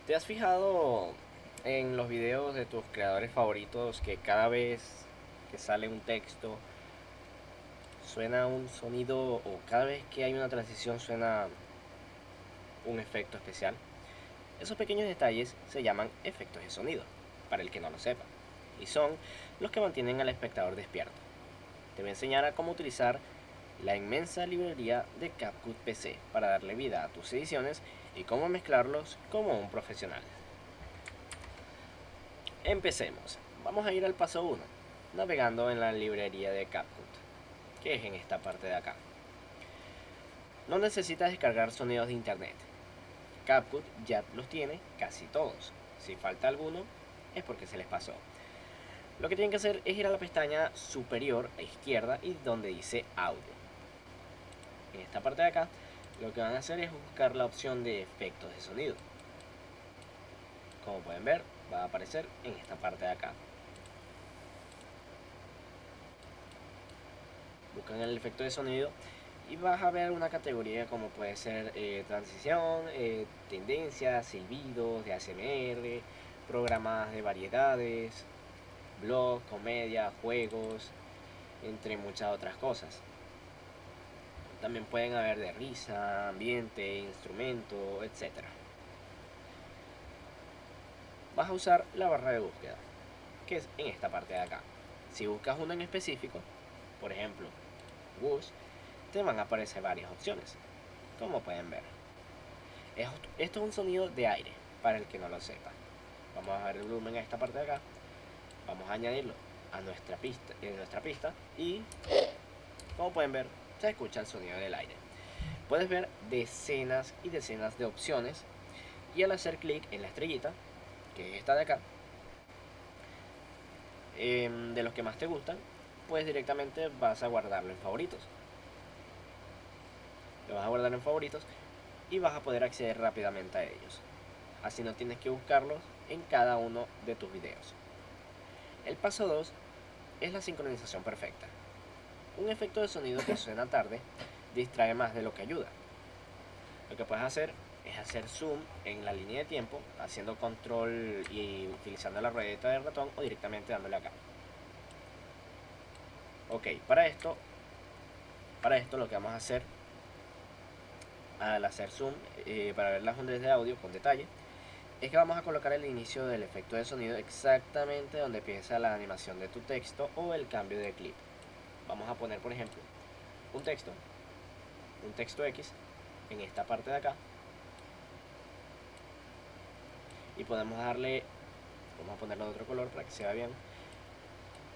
¿Te has fijado en los videos de tus creadores favoritos que cada vez que sale un texto suena un sonido o cada vez que hay una transición suena un efecto especial? Esos pequeños detalles se llaman efectos de sonido, para el que no lo sepa, y son los que mantienen al espectador despierto. Te voy a enseñar a cómo utilizar la inmensa librería de CapCut PC para darle vida a tus ediciones y cómo mezclarlos como un profesional. Empecemos. Vamos a ir al paso 1, navegando en la librería de CapCut, que es en esta parte de acá. No necesitas descargar sonidos de internet. CapCut ya los tiene casi todos. Si falta alguno, es porque se les pasó. Lo que tienen que hacer es ir a la pestaña superior a izquierda y donde dice audio. En esta parte de acá, lo que van a hacer es buscar la opción de efectos de sonido. Como pueden ver, va a aparecer en esta parte de acá. Buscan el efecto de sonido y vas a ver una categoría como puede ser transición, tendencias, silbidos de ASMR, programas de variedades, blog, comedia, juegos, entre muchas otras cosas. También pueden haber de risa, ambiente, instrumento, etc. Vas a usar la barra de búsqueda, que es en esta parte de acá. Si buscas uno en específico, por ejemplo, Whoosh, te van a aparecer varias opciones, como pueden ver. Esto es un sonido de aire, para el que no lo sepa. Vamos a ver el volumen a esta parte de acá. Vamos a añadirlo a nuestra pista y, como pueden ver, se escucha el sonido del aire. Puedes ver decenas y decenas de opciones y al hacer clic en la estrellita, que es esta de acá, de los que más te gustan, pues directamente vas a guardarlo en favoritos. Lo vas a guardar en favoritos y vas a poder acceder rápidamente a ellos. Así no tienes que buscarlos en cada uno de tus videos. El paso 2 es la sincronización perfecta. Un efecto de sonido que suena tarde distrae más de lo que ayuda. Lo que puedes hacer es hacer zoom en la línea de tiempo, haciendo control y utilizando la ruedita del ratón o directamente dándole acá. Ok, para esto lo que vamos a hacer al hacer zoom para ver las ondas de audio con detalle es que vamos a colocar el inicio del efecto de sonido exactamente donde empieza la animación de tu texto o el cambio de clip. Vamos a poner, por ejemplo, un texto, un texto X en esta parte de acá y vamos a ponerlo de otro color para que se vea bien.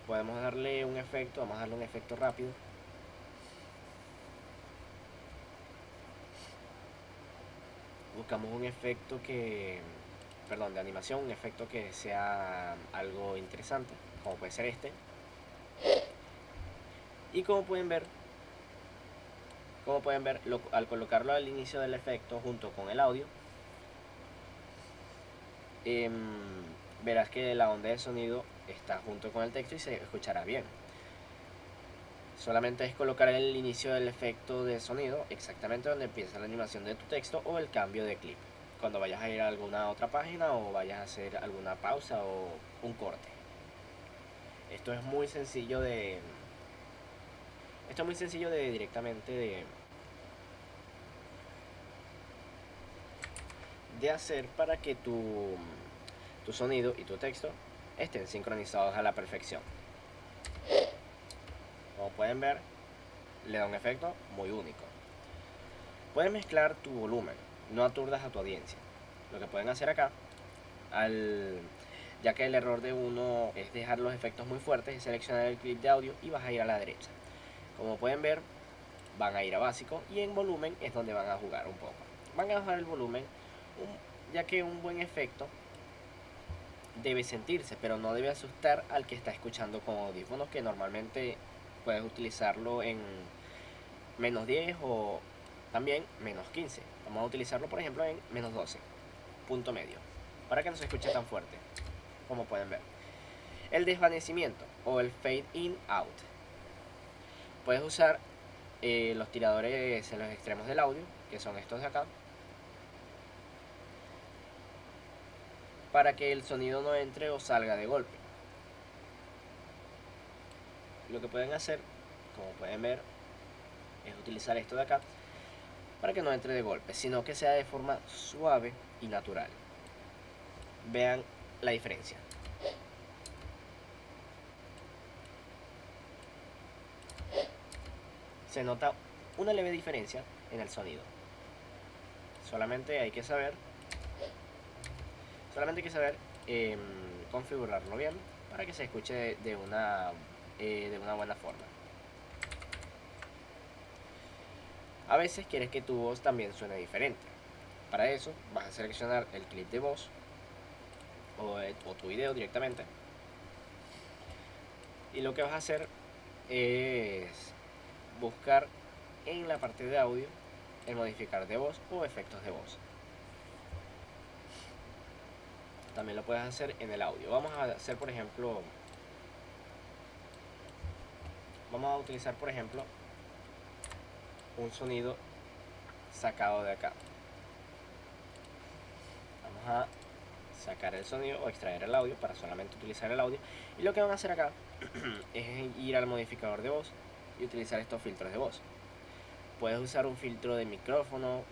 Podemos darle un efecto, vamos a darle un efecto rápido. Buscamos un efecto de animación, un efecto que sea algo interesante, como puede ser este. Y como pueden ver al colocarlo al inicio del efecto junto con el audio, em, verás que la onda de sonido está junto con el texto y se escuchará bien. Solamente es colocar el inicio del efecto de sonido exactamente donde empieza la animación de tu texto o el cambio de clip. Cuando vayas a ir a alguna otra página o vayas a hacer alguna pausa o un corte. Esto es muy sencillo de. Esto es muy sencillo de directamente de hacer para que tu sonido y tu texto estén sincronizados a la perfección. Como pueden ver, le da un efecto muy único. Puedes mezclar tu volumen, no aturdas a tu audiencia. Lo que pueden hacer acá, ya que el error de uno es dejar los efectos muy fuertes, es seleccionar el clip de audio y vas a ir a la derecha. Como pueden ver, van a ir a básico y en volumen es donde van a jugar un poco. Van a bajar el volumen, ya que un buen efecto debe sentirse, pero no debe asustar al que está escuchando con audífonos, que normalmente puedes utilizarlo en -10 o también -15. Vamos a utilizarlo, por ejemplo, en -12, punto medio, para que no se escuche tan fuerte, como pueden ver. El desvanecimiento o el fade in out. Puedes usar los tiradores en los extremos del audio, que son estos de acá, para que el sonido no entre o salga de golpe. Lo que pueden hacer, como pueden ver, es utilizar esto de acá para que no entre de golpe, sino que sea de forma suave y natural. Vean la diferencia. Se nota una leve diferencia en el sonido. Solamente hay que saber configurarlo bien para que se escuche de una buena forma. A veces quieres que tu voz también suene diferente. Para eso vas a seleccionar el clip de voz o tu video directamente, y lo que vas a hacer es buscar en la parte de audio el modificar de voz o efectos de voz. También lo puedes hacer en el audio. Vamos a utilizar por ejemplo un sonido sacado de acá. Vamos a sacar el sonido o extraer el audio para solamente utilizar el audio, y lo que van a hacer acá es ir al modificador de voz y utilizar estos filtros de voz. Puedes usar un filtro de micrófono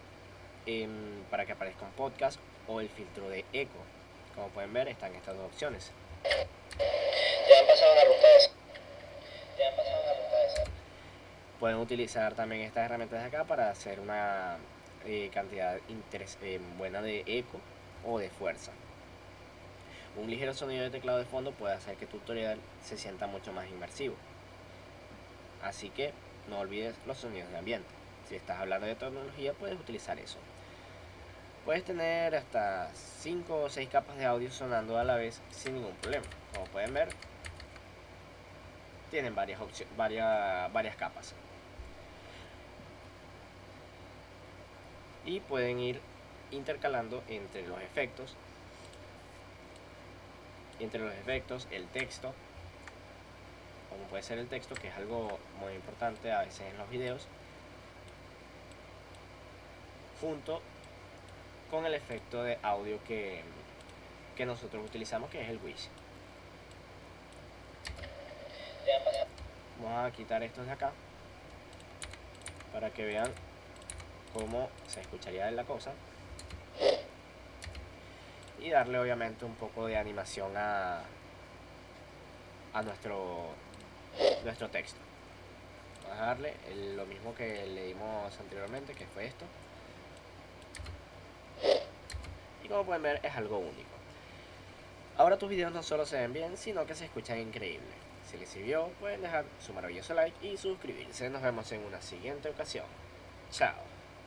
para que aparezca un podcast, o el filtro de eco. Como pueden ver, están estas dos opciones. Ya han pasado una ruta de esa. Pueden utilizar también estas herramientas de acá para hacer una cantidad buena de eco o de fuerza. Un ligero sonido de teclado de fondo puede hacer que tu tutorial se sienta mucho más inmersivo. Así que no olvides los sonidos de ambiente. Si estás hablando de tecnología, puedes utilizar eso. Puedes tener hasta 5 o 6 capas de audio sonando a la vez sin ningún problema. Como pueden ver, tienen varias capas. Y pueden ir intercalando entre los efectos, el texto, como puede ser el texto, que es algo muy importante a veces en los videos, junto con el efecto de audio que nosotros utilizamos, que es el Wish. Vamos a quitar estos de acá para que vean cómo se escucharía la cosa, y darle obviamente un poco de animación a nuestro texto. Vamos a darle lo mismo que le dimos anteriormente, que fue esto, y como pueden ver es algo único. Ahora tus videos no solo se ven bien, sino que se escuchan increíble. Si les sirvió, pueden dejar su maravilloso like y suscribirse. Nos vemos en una siguiente ocasión. Chao.